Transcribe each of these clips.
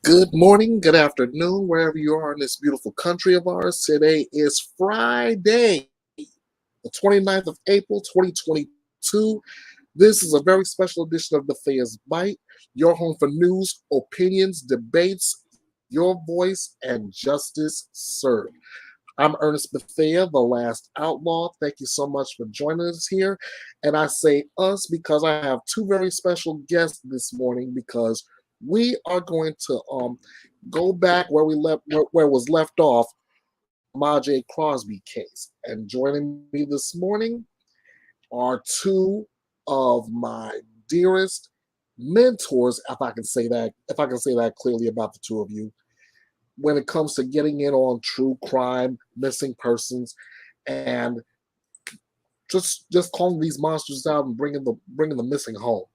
Good morning, good afternoon, wherever you are in this beautiful country of ours. Today is Friday, the 29th of April, 2022. This is a very special edition of Bethea's Byte, your home for news, opinions, debates, your voice, and justice served. I'm Ernest Bethea, the last outlaw. Thank you so much for joining us here. And I say us because I have two very special guests this morning because we are going to go back where we left where was left off, Sema'J Crosby case. And joining me this morning are two of my dearest mentors, if I can say that clearly about the two of you, when it comes to getting in on true crime, missing persons, and just calling these monsters out and bringing the missing home.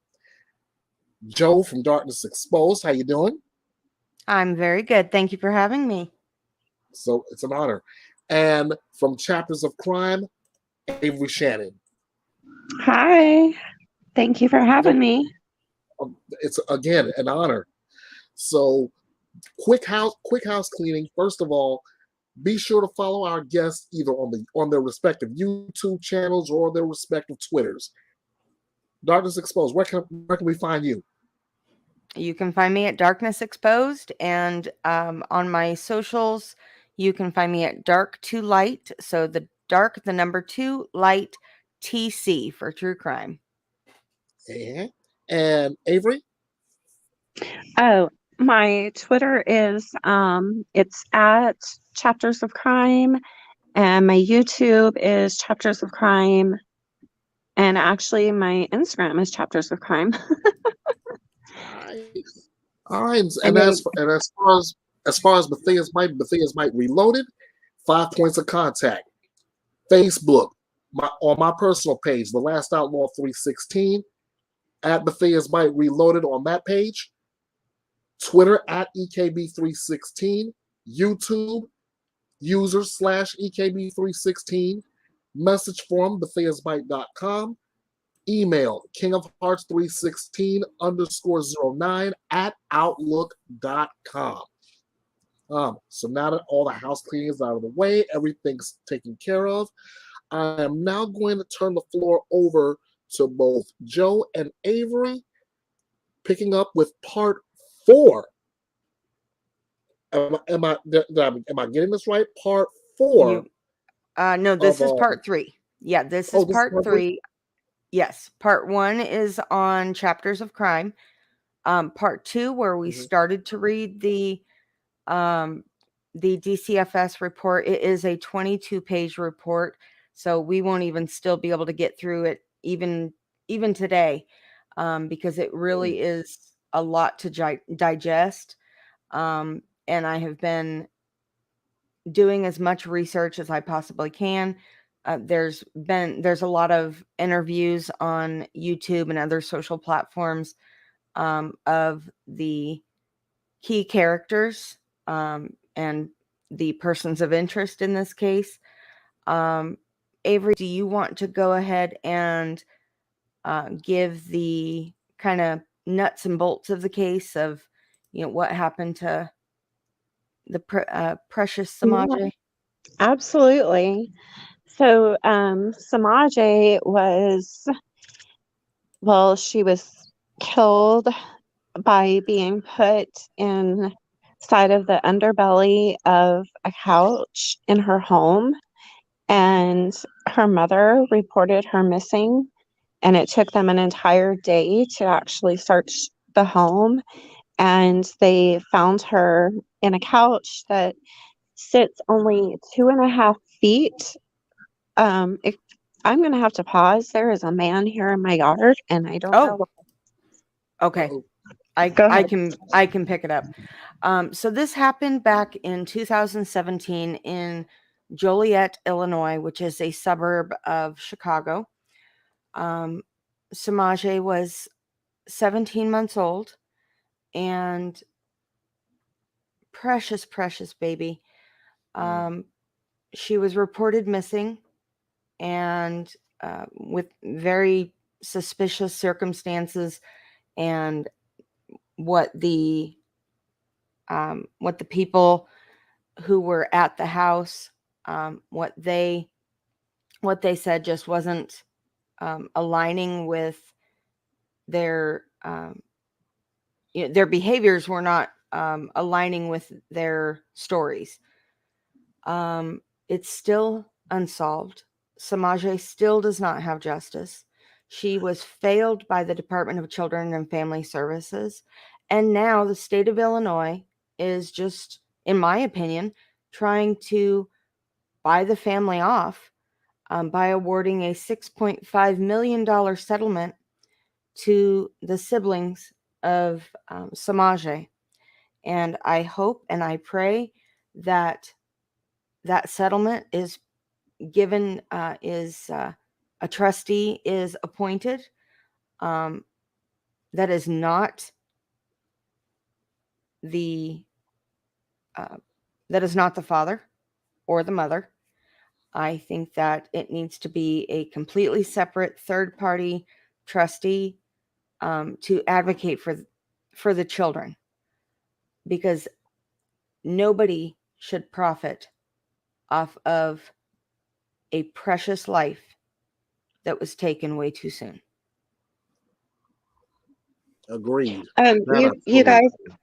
Joe from Darkness Exposed, how you doing? I'm very good. Thank you for having me. So it's an honor. And from Chapters of Crime, Avery Shannon. Hi, thank you for having me. It's again an honor. So quick house cleaning. First of all, be sure to follow our guests either on their respective YouTube channels or their respective Twitters. Darkness Exposed, where can we find you? You can find me at Darkness Exposed, and on my socials, you can find me at Dark to Light. So the dark, the number 2, light, TC for true crime. And Avery? Oh, my Twitter is it's at Chapters of Crime, and my YouTube is Chapters of Crime, and actually my Instagram is Chapters of Crime. Nice. All right, And as far as Bethea's might Reloaded, 5 points of contact. Facebook, on my personal page, The Last Outlaw 316, at Bethea's Might Reloaded on that page. Twitter at EKB316, YouTube, user/EKB316, message form, Bethea'sBite.com, email kingofhearts316_09 at outlook.com. So now that all the house cleaning is out of the way, everything's taken care of, I am now going to turn the floor over to both Joe and Avery, picking up with part 4. Am I getting this right? Part 4. No, this is part 3. Yeah, this is part 3. Yes, part 1 is on Chapters of Crime. Part 2, where we started to read the DCFS report, it is a 22-page report, so we won't even still be able to get through it even today, because it really is a lot to digest. And I have been doing as much research as I possibly can. There's a lot of interviews on YouTube and other social platforms of the key characters and the persons of interest in this case. Avery, do you want to go ahead and give the kind of nuts and bolts of the case of, what happened to the precious Sema'J? absolutely. So Sema'J she was killed by being put inside of the underbelly of a couch in her home, and her mother reported her missing, and it took them an entire day to actually search the home, and they found her in a couch that sits only 2.5 feet. If I'm gonna have to pause, there is a man here in my yard, and I don't know. Okay. Uh-oh. I can pick it up. So this happened back in 2017 in Joliet, Illinois, which is a suburb of Chicago. Sema'J was 17 months old, and precious baby. She was reported missing, and with very suspicious circumstances, and what the what the people who were at the house, what they said just wasn't aligning with their their behaviors were not aligning with their stories. It's still unsolved. Sema'J still does not have justice. She was failed by the Department of Children and Family Services. And now the state of Illinois is just, in my opinion, trying to buy the family off by awarding a $6.5 million settlement to the siblings of Sema'J. And I hope and I pray that that settlement is given, a trustee is appointed that is not the father or the mother. I think that it needs to be a completely separate third party trustee to advocate for the children, because nobody should profit off of a precious life that was taken way too soon. Agreed. That I You totally guys, agree.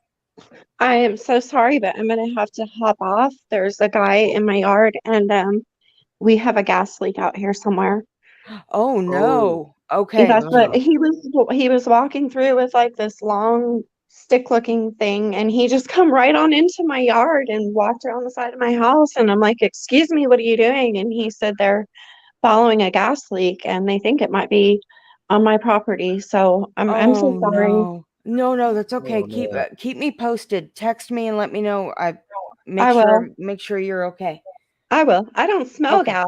I am so sorry, but I'm gonna have to hop off. There's a guy in my yard, and we have a gas leak out here somewhere. Oh Oh, no. Okay. That's what wow. he was walking through with like this long stick looking thing, and he just come right on into my yard and walked around the side of my house, and I'm like, "Excuse me, what are you doing?" And he said they're following a gas leak and they think it might be on my property. So I'm so Oh sorry. no. No, that's okay. Oh no. Keep me posted. Text me and let me know. I I will. make sure you're okay. I will. I don't smell Okay. gas,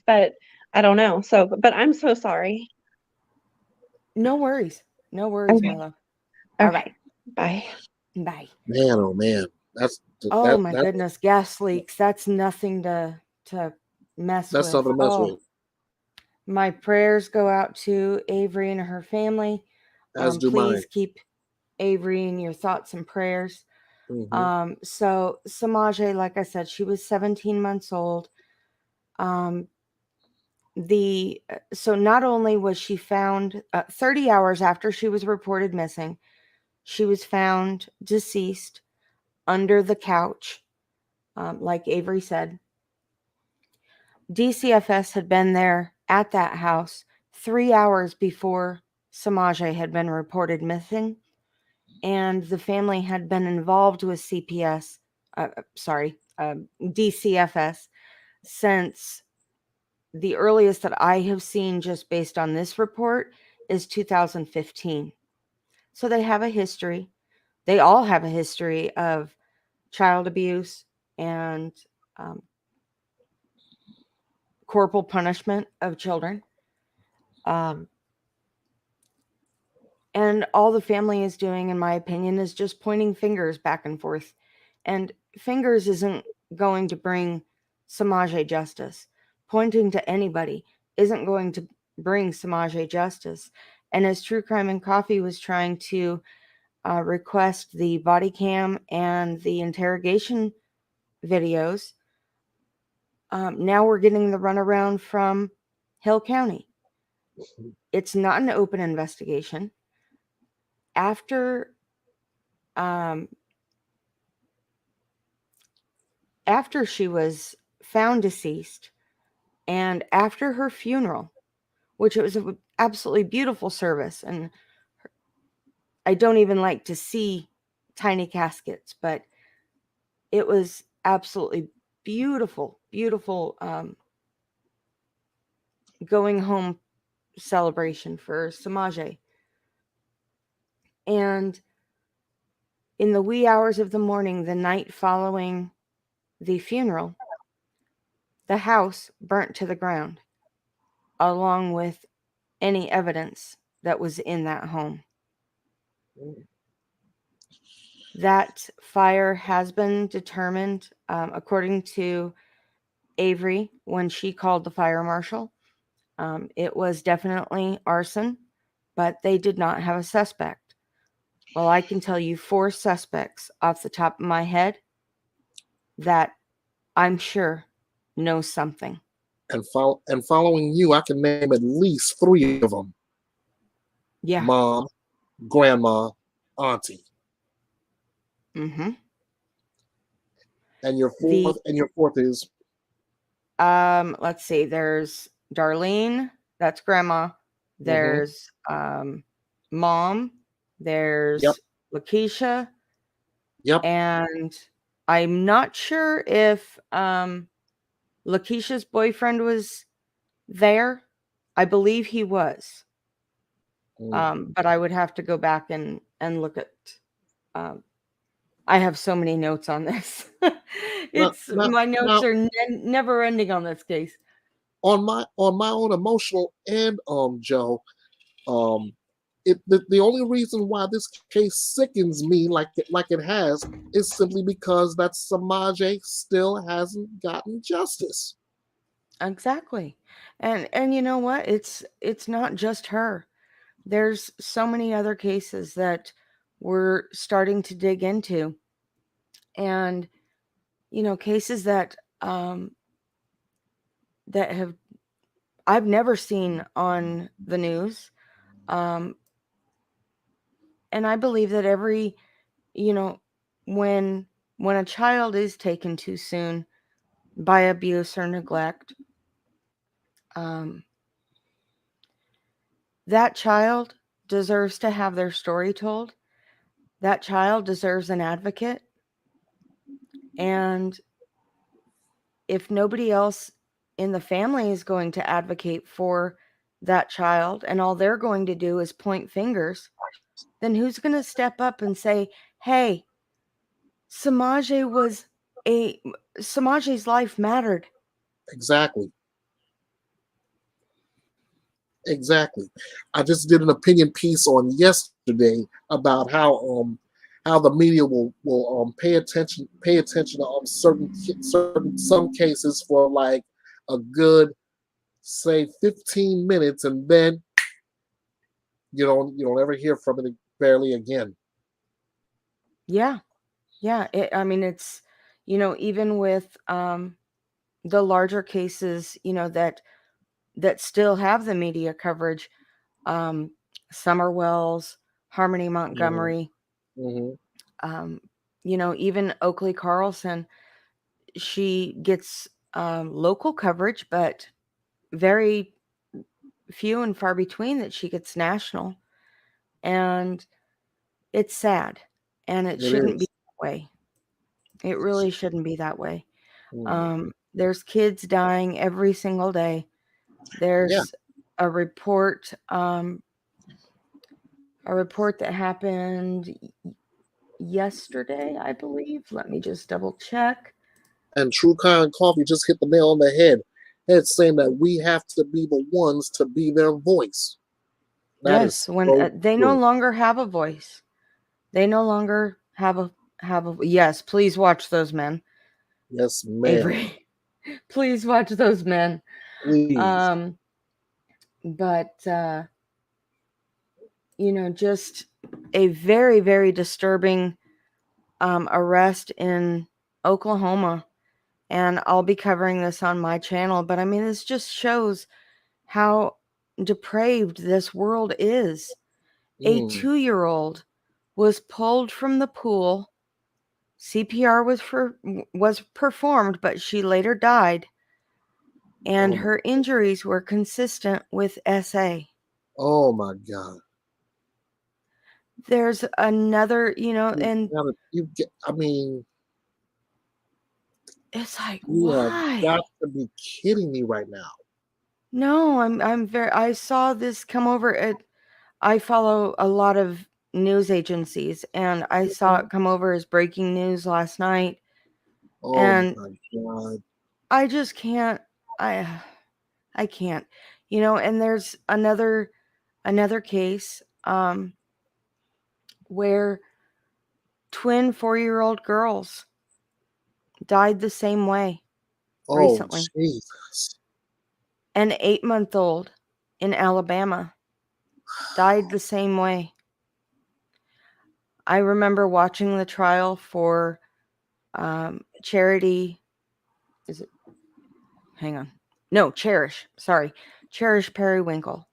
but I don't know. So, but I'm so sorry. No worries. No worries, my Okay. love. All right. Okay. Bye. Bye. Man, oh man. Oh my That goodness, gas leaks. That's nothing to mess that's with. something to mess Oh, with. my prayers go out to Avery and her family. As do mine. Please keep Avery in your thoughts and prayers. Hmm. So Sema'J, like I said, she was 17 months old. So not only was she found 30 hours after she was reported missing, she was found deceased under the couch, like Avery said. DCFS had been there at that house 3 hours before Sema'J had been reported missing, and the family had been involved with DCFS since the earliest that I have seen, just based on this report, is 2015. So they have a history. They all have a history of child abuse and corporal punishment of children. And all the family is doing, in my opinion, is just pointing fingers back and forth. And fingers isn't going to bring Sema'J justice. Pointing to anybody isn't going to bring Sema'J justice. And as True Crime and Coffee was trying to request the body cam and the interrogation videos, now we're getting the runaround from Hill County. It's not an open investigation. After she was found deceased, and after her funeral, which it was an absolutely beautiful service, and I don't even like to see tiny caskets, but it was absolutely beautiful, beautiful going home celebration for Sema'J. And in the wee hours of the morning, the night following the funeral, the house burnt to the ground, along with any evidence that was in that home. That fire has been determined, according to Avery, when she called the fire marshal. It was definitely arson, but they did not have a suspect. Well, I can tell you 4 suspects off the top of my head that I'm sure know something. And following you, I can name at least 3 of them: Yeah. mom, grandma, auntie. Mm-hmm. And your The fourth is let's see, there's Darlene, that's grandma. mm-hmm. There's mom, Yep, there's Lakeisha, yep. and I'm not sure if Lakeisha's boyfriend was there. I believe he was. But I would have to go back and look at I have so many notes on this. Now, It's now, my notes now, are never ending on this case. on my own emotional end, Joe, um, the only reason why this case sickens me like it has is simply because that Sema'J still hasn't gotten justice. Exactly. And you know what? It's not just her. There's so many other cases that we're starting to dig into. And cases that that have I've never seen on the news. Um and I believe that every you know when when a child is taken too soon by abuse or neglect, um that child deserves to have their story told. That child deserves an advocate. And if nobody else in the family is going to advocate for that child and all they're going to do is point fingers, then who's going to step up and say, hey, Sema'J was Sema'J's life mattered. Exactly. Exactly. I just did an opinion piece on yesterday about how the media will pay attention to certain some cases for like a good, say, 15 minutes, and then you don't ever hear from it barely again. Yeah. Yeah. I mean, it's, even with the larger cases, that still have the media coverage, um, Summer Wells, Harmony Mm-hmm. Montgomery, Mm-hmm. um, even Oakley Carlson, she gets local coverage, but very few and far between that she gets national. And it's sad. And it It shouldn't be is. that way. It really shouldn't be that way. Mm. There's kids dying every single day. Yeah. There's a report that happened yesterday, I believe. Let me just double check. And True Kind Coffee just hit the nail on the head. It's saying that we have to be the ones to be their voice. That Yes, is when so they no true. longer have a voice. They no longer have a yes, please watch those men. Yes, ma'am. Avery, please watch those men. Please. Um but just a very, very disturbing arrest in Oklahoma. And I'll be covering this on my channel. But I mean, this just shows how depraved this world is. A Mm. 2-year-old was pulled from the pool. CPR was performed, but she later died. And Oh my. her injuries were consistent with SA. Oh my God. There's another, You and gotta. You get. I mean, it's like, you have why? got to be kidding me right now. No, I saw this come over at I follow a lot of news agencies, and I saw Mhm. it come over as breaking news last night. Oh And my God. I just can't I I can't. And there's another case where twin 4-year-old girls died the same way Oh recently. Jesus. An 8-month-old in Alabama died the same way. I remember watching the trial for Charity. Is it? Hang on. No, Cherish. Sorry. Cherish Periwinkle.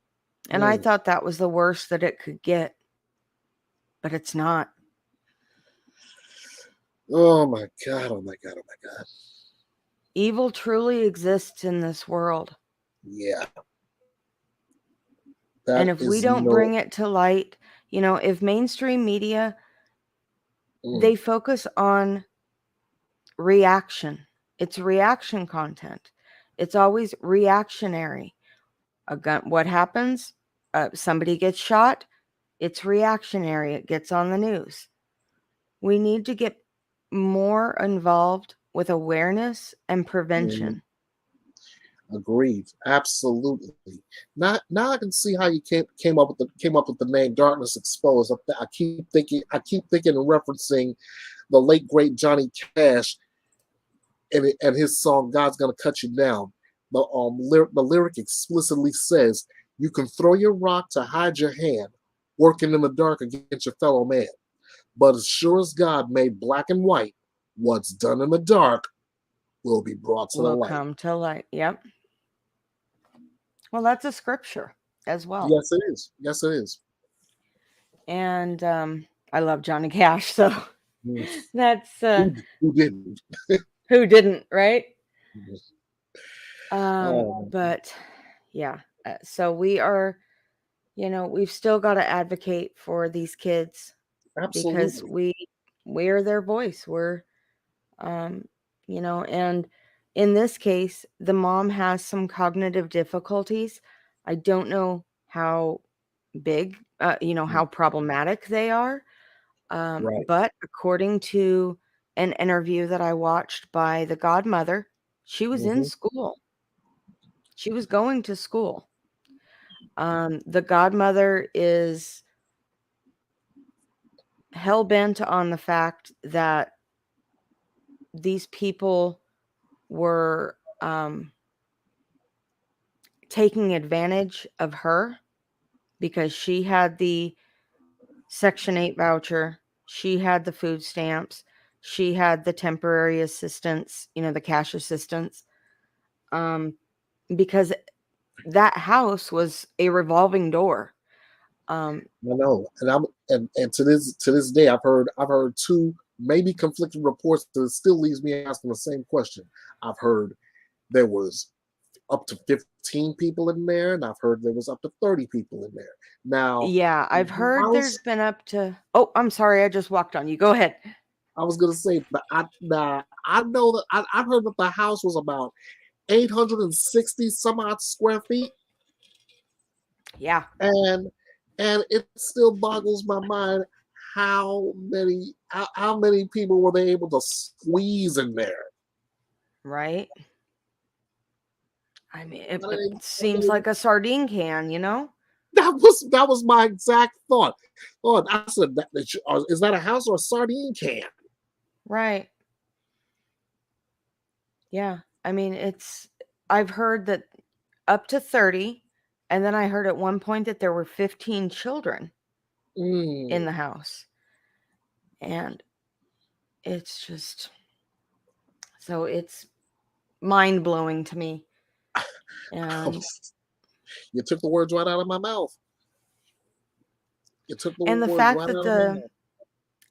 And I thought that was the worst that it could get. But it's not. Oh my God, oh my God, oh my God. Evil truly exists in this world. Yeah. And if we don't bring it to light, if mainstream media, they focus on reaction. It's reaction content. It's always reactionary. What happens? Somebody gets shot. It's reactionary. It gets on the news. We need to get more involved with awareness and prevention. Agreed. Absolutely. Now I can see how you came up with the name Darkness Exposed. I keep thinking and referencing the late great Johnny Cash and his song "God's Gonna Cut You Down." The lyric explicitly says, "You can throw your rock to hide your hand, working in the dark against your fellow man. But as sure as God made black and white, what's done in the dark will be brought to the light." Will come to light. Yep. Well, that's a scripture as well. Yes, it is. Yes, it is. And I love Johnny Cash, so that's who didn't? Who didn't, right? But yeah, so we are, we've still got to advocate for these kids. Absolutely. Because we're their voice. We're, and in this case, the mom has some cognitive difficulties. I don't know how big, how problematic they are. Right. But according to an interview that I watched by the godmother, she was in school. She was going to school. The godmother is hell-bent on the fact that these people were taking advantage of her because she had the Section 8 voucher. She had the food stamps. She had the temporary assistance, the cash assistance. Because that house was a revolving door. I know, and to this day, I've heard two maybe conflicting reports that still leaves me asking the same question. I've heard there was up to 15 people in there, and I've heard there was up to 30 people in there. Now, yeah, I've heard there's been up to. Oh, I'm sorry, I just walked on you. Go ahead. I was gonna say, but I know that I've heard that the house was about 860 some odd square feet. Yeah, and it still boggles my mind how many people were they able to squeeze in there. Right. I mean, it seems like a sardine can, That was my exact thought. Oh, I said, is that a house or a sardine can? Right. Yeah. I mean, I've heard that up to 30, and then I heard at one point that there were 15 children in the house. And it's just, so it's mind-blowing to me. And you took the words right out of my mouth. You took the and words the fact right that out of my mouth.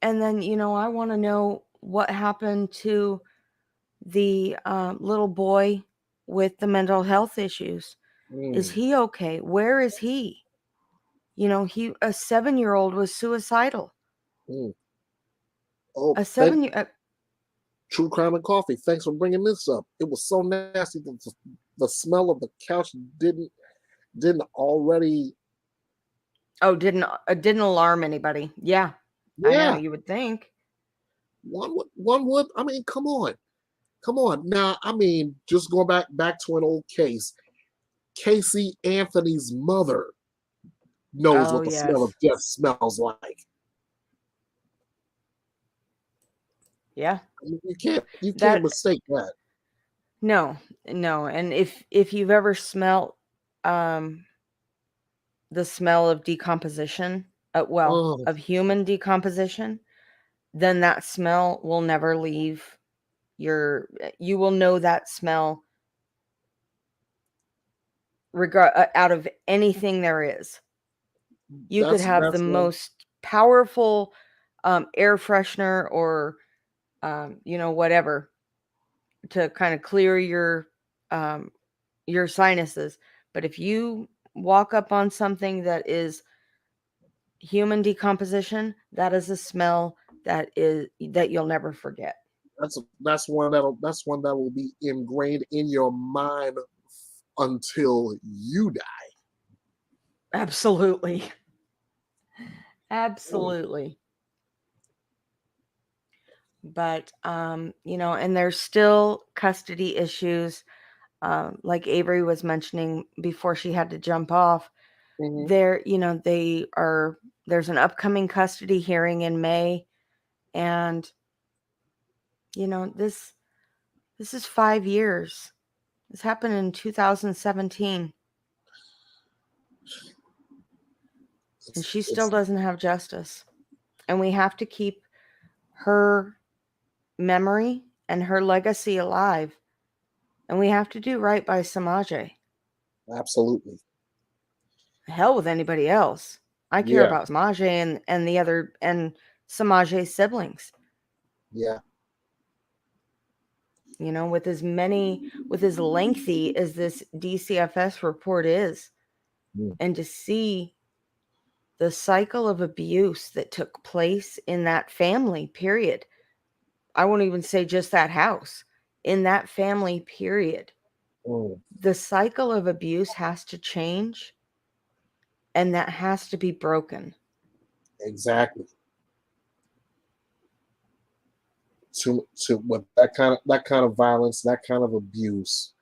And then, I want to know what happened to the little boy with the mental health issues. Is he okay? Where is he? A 7-year-old was suicidal. Oh, A 7-year. True Crime and Coffee. Thanks for bringing this up. It was so nasty that the smell of the couch didn't already. Oh, didn't alarm anybody? Yeah, I know. You would think one would. I mean, come on. Now, I mean, just going back to an old case. Casey Anthony's mother knows what the smell of death smells like. Yeah, I mean, you can't mistake that. No, and if you've ever smelt the smell of decomposition, Oh, of human decomposition, then that smell will never leave you will know that smell out of anything there is. You could have the that's one. most powerful air freshener or whatever to kind of clear your sinuses, but if you walk up on something that is human decomposition, that is a smell that you'll never forget. That's one that will be ingrained in your mind until you die. Absolutely. Oh, Absolutely. But and there's still custody issues, like Avery was mentioning before she had to jump off. mhm. There's an upcoming custody hearing in May, and this is 5 years. This happened in 2017, and she still It's doesn't have justice. And we have to keep her memory and her legacy alive. And we have to do right by Sema'J. absolutely. Hell with anybody else. I care Yeah, about Sema'J and the other and Sema'J's siblings. yeah. With as lengthy as this DCFS report is, Mm. and to see the cycle of abuse that took place in that family, period. I won't even say just that house. In that family, period. Mm. The cycle of abuse has to change, and that has to be broken. Exactly. To with that kind of violence, that kind of abuse,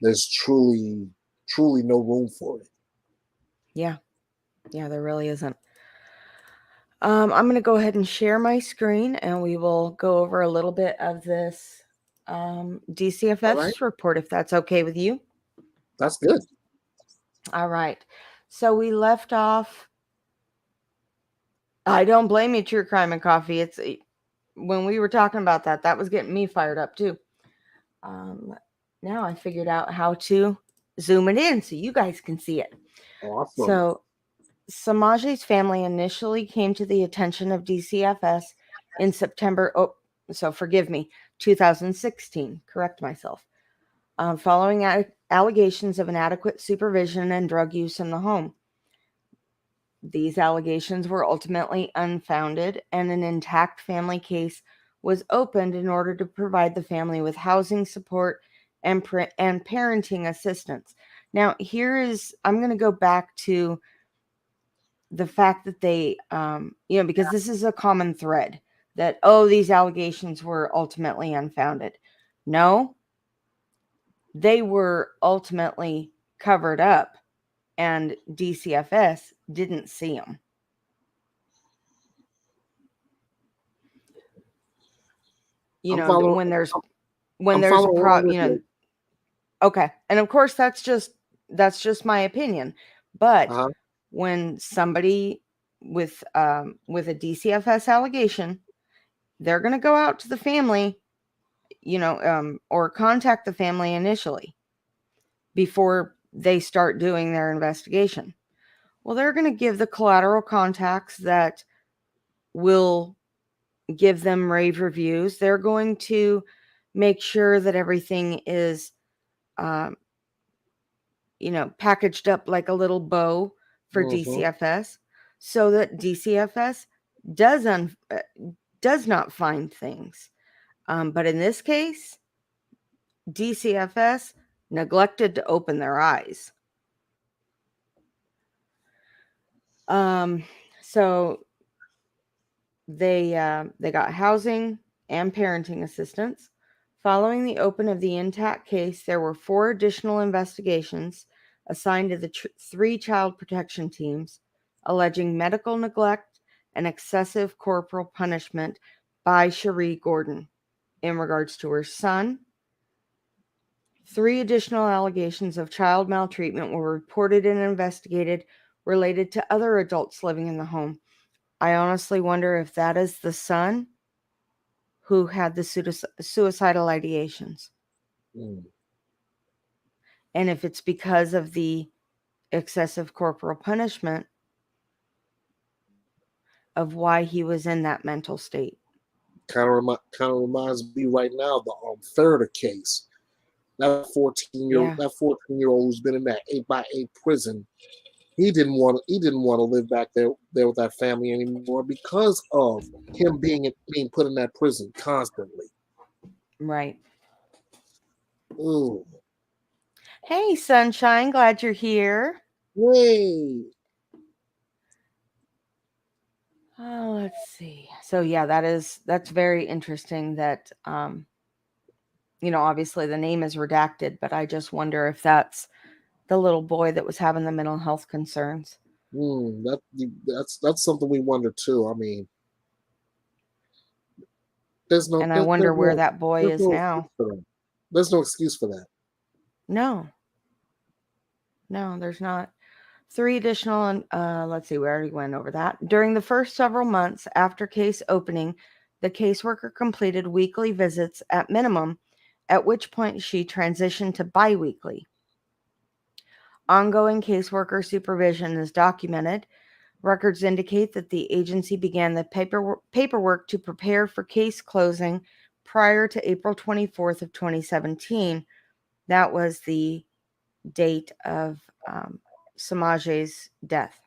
there's truly no room for it. Yeah, there really isn't. I'm going to go ahead and share my screen, and we will go over a little bit of this All right, DCFS report, if that's okay with you. that's good. All right. So we left off. I don't blame you, True Crime and Coffee. It's when we were talking about that was getting me fired up too. Now I figured out how to zoom it in so you guys can see it. Awesome. So Sema'J's family initially came to the attention of DCFS in September. Oh, so forgive me, 2016. Correct myself. Following allegations of inadequate supervision and drug use in the home. These allegations were ultimately unfounded, and an intact family case was opened in order to provide the family with housing support and parenting assistance. Now, I'm going to go back to the fact that they, because this is a common thread that, these allegations were ultimately unfounded. No, they were ultimately covered up, and DCFS didn't see them. I'm following. When there's I'm a following along with you. okay, and of course that's just my opinion, but Uh-huh. when somebody with a DCFS allegation, they're going to go out to the family, or contact the family initially before they start doing their investigation. Well, they're going to give the collateral contacts that will give them rave reviews. They're going to make sure that everything is, packaged up like a little bow for Mm-hmm. DCFS, so that DCFS does not find things. But in this case, DCFS neglected to open their eyes. So they got housing and parenting assistance. Following the open of the intact case, there were 4 additional investigations assigned to the 3 child protection teams, alleging medical neglect and excessive corporal punishment by Cherie Gordon in regards to her son. 3 additional allegations of child maltreatment were reported and investigated related to other adults living in the home. I honestly wonder if that is the son who had the suicidal ideations. And if it's because of the excessive corporal punishment of why he was in that mental state. Kind of reminds me right now of the Third case. That 14-year-old who's been in that 8x8 prison. He didn't want to live back there with that family anymore because of him being put in that prison constantly. Right. Ooh. Hey, Sunshine, glad you're here. Yay. Oh, let's see. So yeah, that's very interesting that obviously the name is redacted, but I just wonder if that's the little boy that was having the mental health concerns. That's something we wonder too. I mean, I wonder where that boy is now. There's no excuse for that. No, there's not. 3 additional, let's see, we already went over that. During the first several months after case opening, the caseworker completed weekly visits at minimum, at which point she transitioned to biweekly. Ongoing caseworker supervision is documented. Records indicate that the agency began the paperwork to prepare for case closing prior to April 24th of 2017. That was the date of Sema'J's death.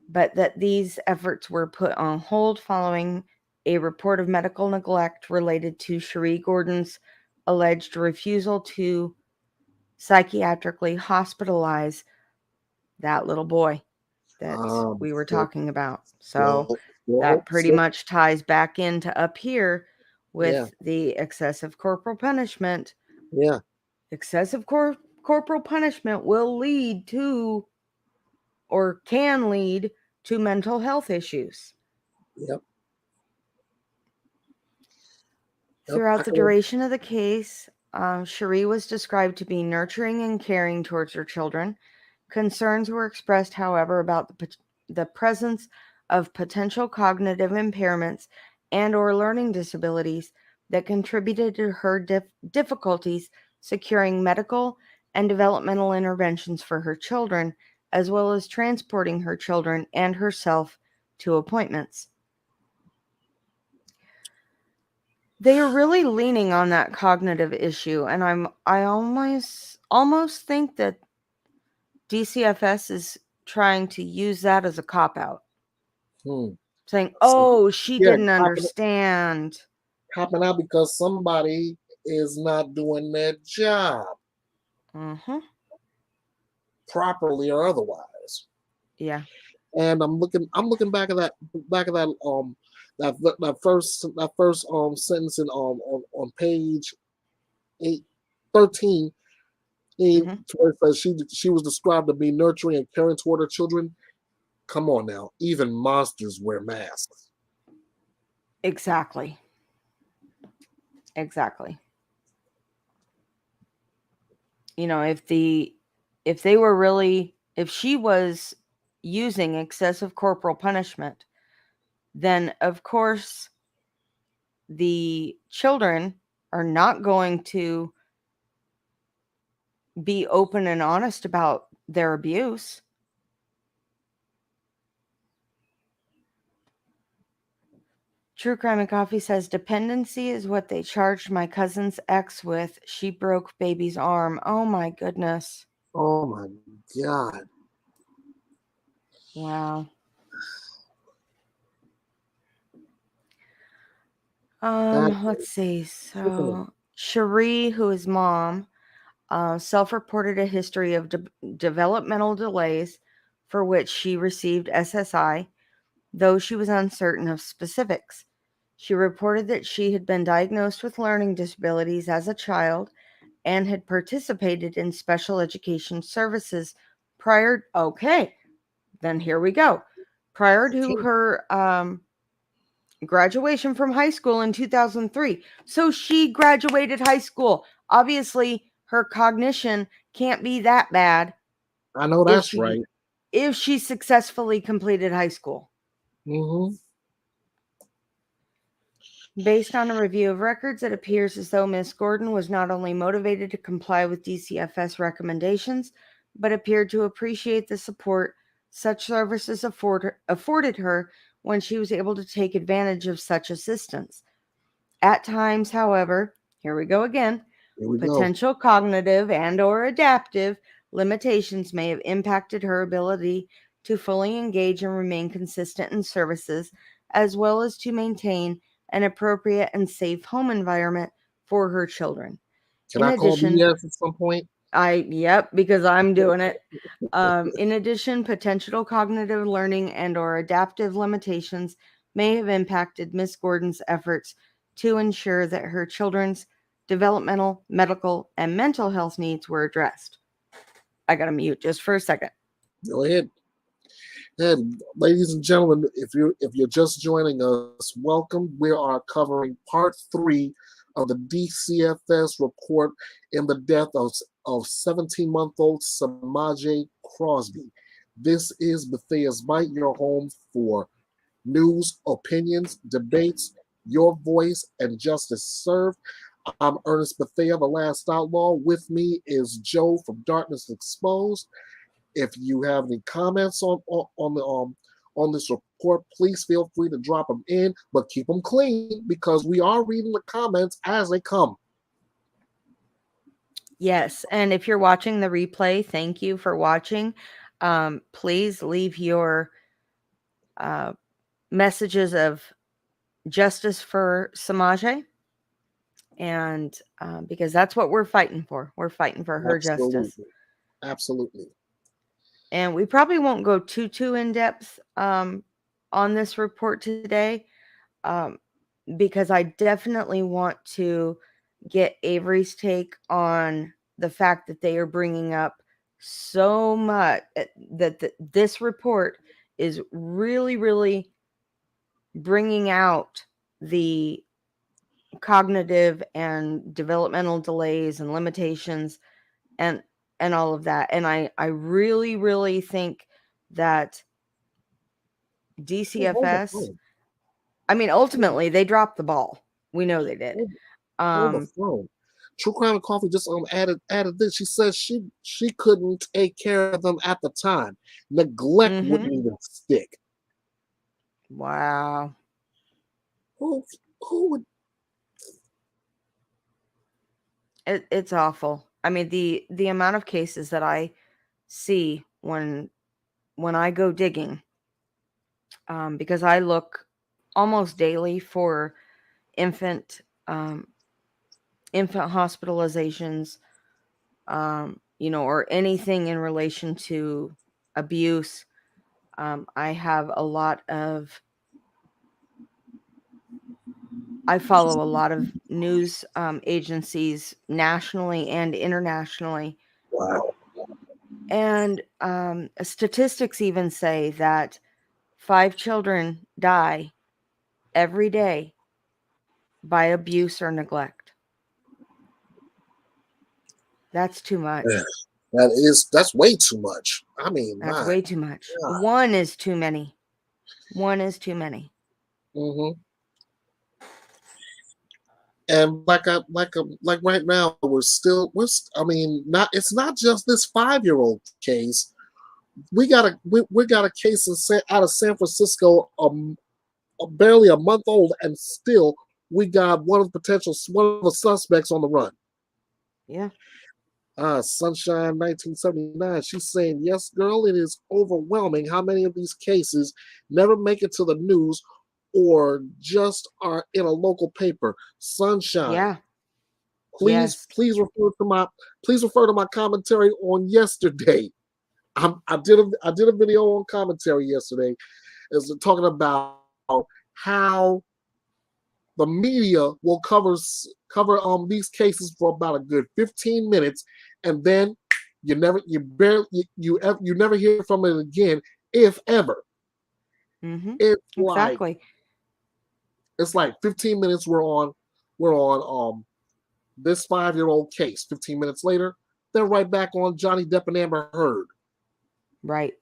But that these efforts were put on hold following a report of medical neglect related to Cherie Gordon's alleged refusal to psychiatrically hospitalize that little boy that we were talking about. So that pretty much ties back into up here with the excessive corporal punishment. Yeah. Excessive corporal punishment will lead to, or can lead to, mental health issues. Yep. Throughout the duration of the case, Cherie was described to be nurturing and caring towards her children. Concerns were expressed, however, about the presence of potential cognitive impairments and or learning disabilities that contributed to her difficulties securing medical and developmental interventions for her children, as well as transporting her children and herself to appointments. They are really leaning on that cognitive issue, and I almost think that DCFS is trying to use that as a cop-out. Saying, oh, she didn't understand. Copping out because somebody is not doing their job. Properly or otherwise. Yeah. And I'm looking back at that first sentence on page 13. Where it says she was described to be nurturing and caring toward her children. Come on now, even monsters wear masks. Exactly. If she was using excessive corporal punishment, then of course the children are not going to be open and honest about their abuse. True Crime and Coffee says dependency is what they charged my cousin's ex with. She broke baby's arm. Oh my goodness. Oh my God. Wow. Let's see. So Cherie, who is mom, self-reported a history of developmental delays for which she received SSI, though she was uncertain of specifics. She reported that she had been diagnosed with learning disabilities as a child and had participated in special education services prior. Okay, then here we go. Prior to her graduation from high school in 2003. So she graduated high school. Obviously, her cognition can't be that bad. I know that's right. if she successfully completed high school. Mm-hmm. Based on a review of records, it appears as though Miss Gordon was not only motivated to comply with DCFS recommendations, but appeared to appreciate the support such services afforded her when she was able to take advantage of such assistance. At times, however, here we go again, Here we go. potential cognitive and/or adaptive limitations may have impacted her ability to fully engage and remain consistent in services, as well as to maintain an appropriate and safe home environment for her children. Can In I call addition, BS at some point? Yep, because I'm doing it. In addition, potential cognitive learning and/or adaptive limitations may have impacted Miss Gordon's efforts to ensure that her children's developmental, medical, and mental health needs were addressed. I gotta mute just for a second. Go ahead. And ladies and gentlemen, if you're just joining us, welcome. We are covering part 3 of the DCFS report in the death of 17-month-old Sema'J Crosby. This is Bethea's Byte, your home for news, opinions, debates, your voice, and justice served. I'm Ernest Bethea, the last outlaw. With me is Joe from Darkness Exposed. If you have any comments on this report, please feel free to drop them in, but keep them clean because we are reading the comments as they come. Yes, and if you're watching the replay, thank you for watching. Please leave your messages of justice for Sema'J, and because that's what we're fighting for. We're fighting for her justice. Absolutely. And we probably won't go too in depth on this report today, because I definitely want to get Avery's take on the fact that they are bringing up so much that this report is really, really bringing out the cognitive and developmental delays and limitations and all of that. And I really, really think that DCFS, I mean, ultimately they dropped the ball. We know they did. Hold the phone. True Crime and Coffee just added this. She says she couldn't take care of them at the time. Neglect wouldn't even stick. Wow. Who would? It's awful. I mean, the amount of cases that I see when I go digging, because I look almost daily for infant hospitalizations, or anything in relation to abuse. I have I follow a lot of news agencies nationally and internationally. Wow. And statistics even say that 5 children die every day by abuse or neglect. That's too much. That's way too much. I mean, that's way too much. God. One is too many. One is too many. Mm-hmm. And like right now, it's not just this 5-year-old case. We got a case out of San Francisco, barely a month old, and still we got one of the suspects on the run. Yeah. Sunshine 1979. She's saying, yes, girl, it is overwhelming how many of these cases never make it to the news or just are in a local paper. Sunshine. Yeah. Please refer to my commentary on yesterday. I did a video on commentary yesterday, is talking about how the media will cover these cases for about a good 15 minutes, and then you never hear from it again, if ever. Mm-hmm. It's exactly. It's like 15 minutes we're on this 5-year-old case. 15 minutes later, they're right back on Johnny Depp and Amber Heard. Right.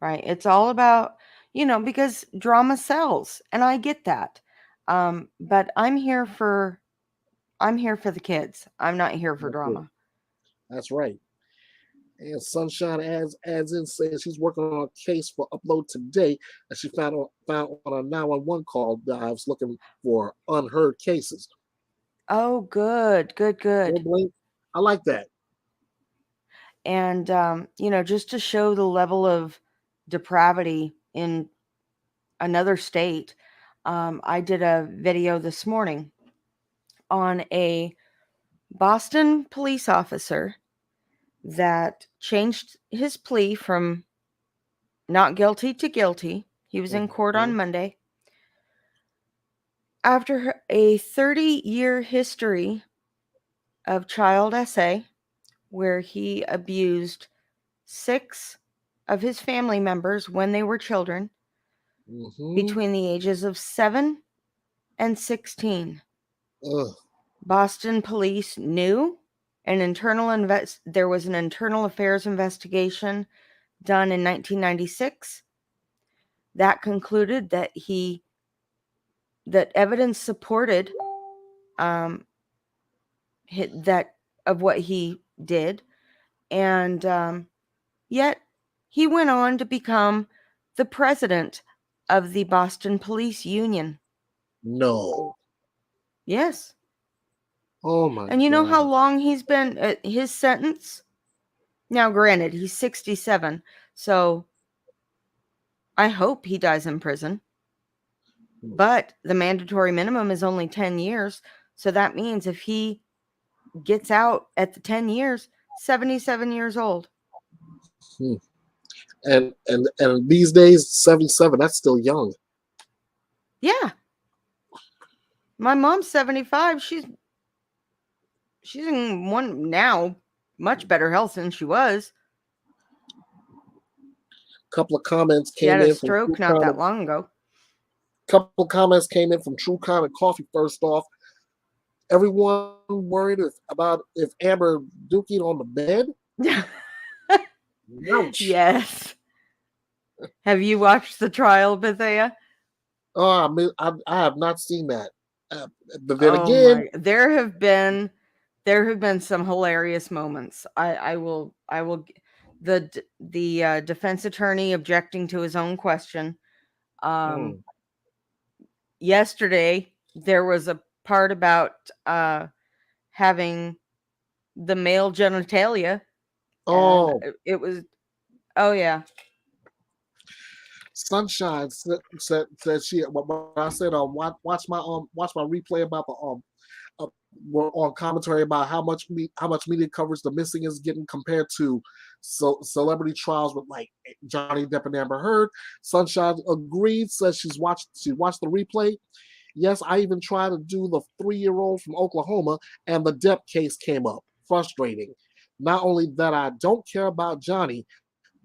Right. It's all about, because drama sells, and I get that. But I'm here for the kids. I'm not here for That's it. drama. That's right. And Sunshine adds in saying she's working on a case for upload today that she found on a 911 call that I was looking for unheard cases. Oh, good, good, Don't good. blame. I like that. And just to show the level of depravity in another state, I did a video this morning on a Boston police officer that changed his plea from not guilty to guilty. He was in court on Mhm. Monday. After a 30-year history of child SA, where he abused 6 of his family members when they were children Mhm. between the ages of 7 and 16. Ugh. Boston police knew there was an internal affairs investigation done in 1996 that concluded that evidence supported that of what he did, and yet he went on to become the president of the Boston Police Union. No. Yes. Oh my And you know how God. long he's been his sentence? Now, granted, he's 67, so I hope he dies in prison. But the mandatory minimum is only 10 years. So that means if he gets out at the 10 years, 77 years old. Hmm. And these days, 77, that's still young. Yeah. My mom's 75. She's in one now, much better health than she was. Couple of comments She had came a in from True stroke not that Comment. long ago. Couple of comments came in from True Comment Coffee. First off, everyone worried about if Amber dookied on the bed. Ouch. Yes. Have you watched the trial, Bethea? Oh, I have not seen that. But then Oh again, my! There have been some hilarious moments. I will the defense attorney objecting to his own question. Yesterday there was a part about having the male genitalia, and oh, it was yeah. Sunshine said she. When I said watch my replay about the we're on commentary about how much media coverage the missing is getting compared to celebrity trials with like Johnny Depp and Amber Heard. Sunshine agreed, says she watched the replay. Yes, I even tried to do the 3-year-old from Oklahoma, and the Depp case came up. Frustrating. Not only that I don't care about Johnny,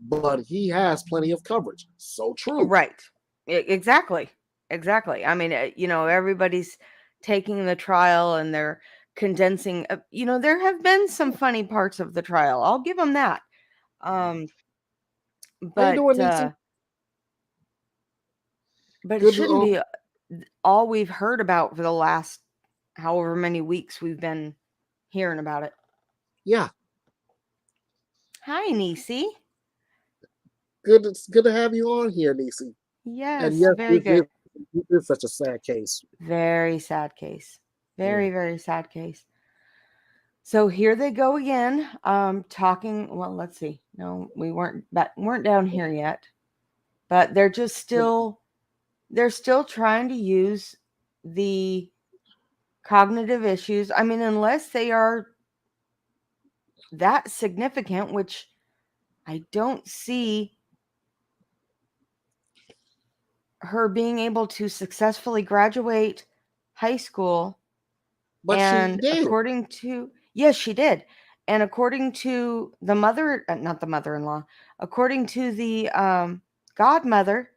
but he has plenty of coverage. So true. Right. Exactly. I mean, everybody's taking the trial and they're condensing. There have been some funny parts of the trial. I'll give them that. How you But doing, Nisi? but it Good. shouldn't be all we've heard about for the last however many weeks we've been hearing about it. Yeah. Hi, Nisi. Good. It's good to have you on here, Nisi. Yes, And yes, very good. This is such a sad case. Very sad case. Very sad case. So here they go again, talking. Well, let's see. No, we weren't down here yet, but they're just still trying to use the cognitive issues. I mean, unless they are that significant, which I don't see her being able to successfully graduate high school. But she And did. according to, yes, she did. And according to the not the mother-in-law, according to the godmother,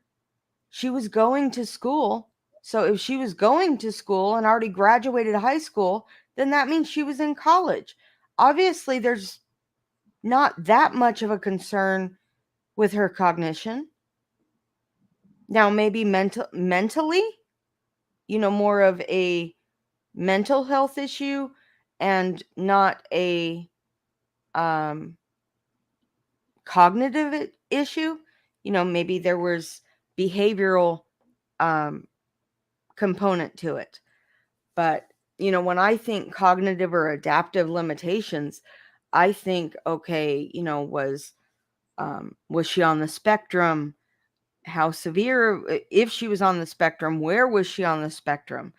she was going to school. So if she was going to school and already graduated high school, then that means she was in college. Obviously, there's not that much of a concern with her cognition. Now, maybe mentally, more of a mental health issue and not a cognitive issue. Maybe there was behavioral component to it. But, when I think cognitive or adaptive limitations, I think, okay, was she on the spectrum? How severe? If she was on the spectrum, where was she on the spectrum?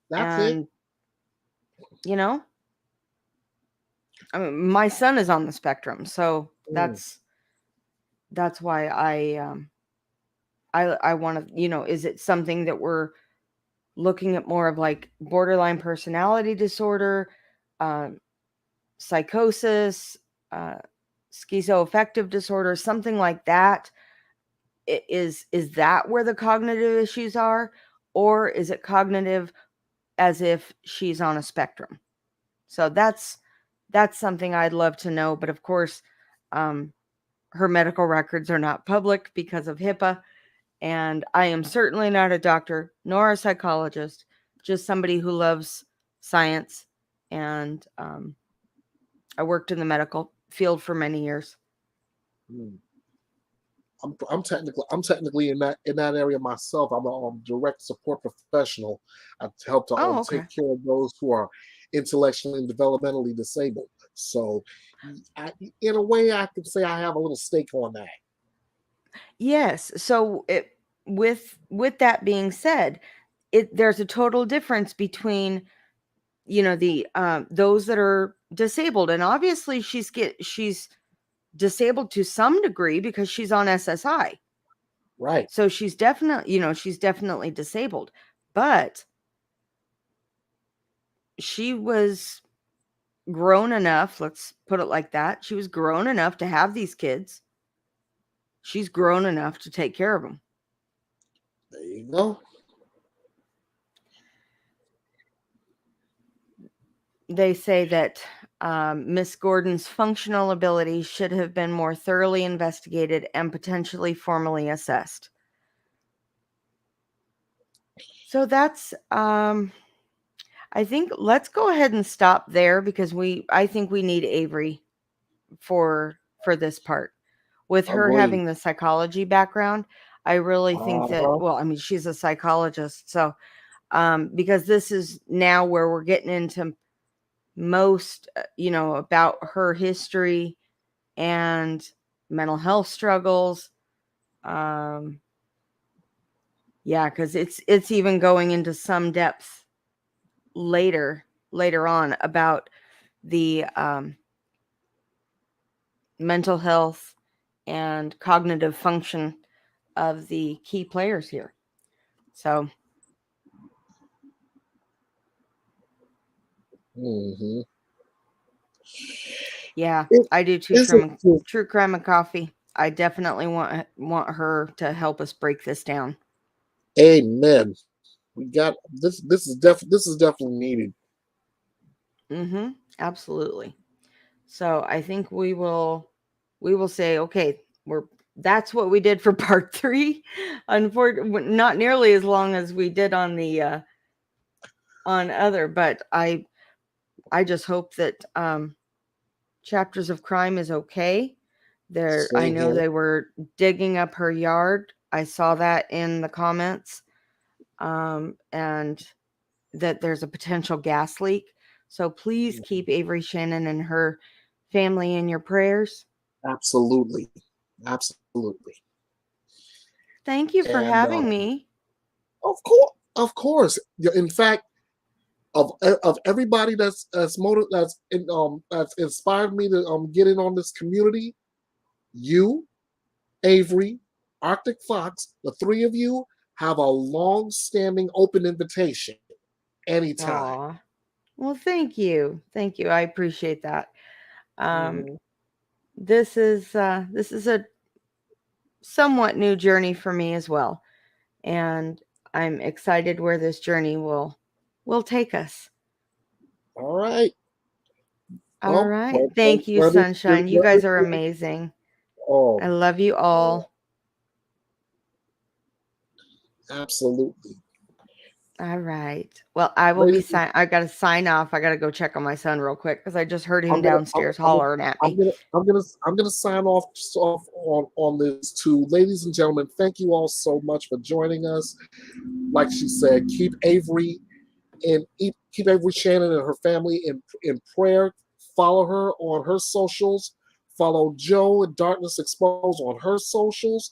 That's it. And, I mean, my son is on the spectrum, so Mm. that's why I want to, is it something that we're looking at more of like borderline personality disorder, psychosis, schizoaffective disorder, something like that? Is that where the cognitive issues are, or is it cognitive as if she's on a spectrum? So that's something I'd love to know. But of course, her medical records are not public because of HIPAA. And I am certainly not a doctor nor a psychologist, just somebody who loves science. And I worked in the medical field for many years. Mm. I'm technically in that area myself. I'm a direct support professional. I help to Oh, take okay. care of those who are intellectually and developmentally disabled. So, in a way, I could say I have a little stake on that. Yes. So with that being said, there's a total difference between the those that are disabled, and obviously she's disabled to some degree because she's on SSI. Right. So she's definitely disabled, but she was grown enough, let's put it like that. She was grown enough to have these kids. She's grown enough to take care of them. There you go. They say that Miss Gordon's functional abilities should have been more thoroughly investigated and potentially formally assessed. So that's I think let's go ahead and stop there, because I think we need Avery for this part. With her Agreed. having the psychology background, I really think that, Uh-huh. well, I mean, she's a psychologist, so because this is now where we're getting into most, about her history and mental health struggles. Yeah, because it's even going into some depth later on about the mental health and cognitive function of the key players here. So Hmm. yeah, It, I do too. it's a, True Crime and Coffee. I definitely want her to help us break this down. amen. We got this. This is definitely needed. Mm-hmm. Absolutely. So I think we will say, okay, that's what we did for part 3. Unfortunately, not nearly as long as we did on the on other, but I just hope that Chapters of Crime is okay. I Same know here. they were digging up her yard. I saw that in the comments, and that there's a potential gas leak. So please keep Avery Shannon and her family in your prayers. Absolutely, absolutely. Thank you for And having me. of course. In fact, of everybody that's inspired me to get in on this community, you, Avery, Arctic Fox, the three of you have a long-standing open invitation anytime. Aw. Well, thank you. Thank you. I appreciate that. Um, Mhm. this is a somewhat new journey for me as well, and I'm excited where this journey will take us. All right. All right. Well, Thank you, Sunshine. You guys are amazing. oh, I love you all. Absolutely. All right. Well, I will be Ladies, sign. I got to sign off. I got to go check on my son real quick because I just heard him I'm gonna, I'm, downstairs I'm, hollering at me. I'm gonna sign off on this too. Ladies and gentlemen, thank you all so much for joining us. Like she said, keep Avery Shannon and her family in prayer. Follow her on her socials. Follow Joe and Darkness Exposed on her socials.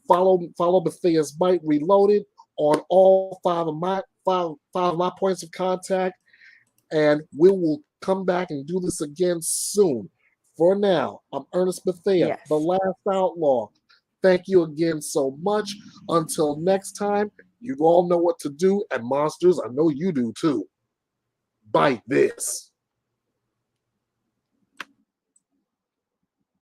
Follow Bethea's Byte Reloaded on all five of my points of contact. And we will come back and do this again soon. For now, I'm Ernest Bethea, the Yes. last outlaw. Thank you again so much. Until next time, you all know what to do, and monsters, I know you do too. Bite this.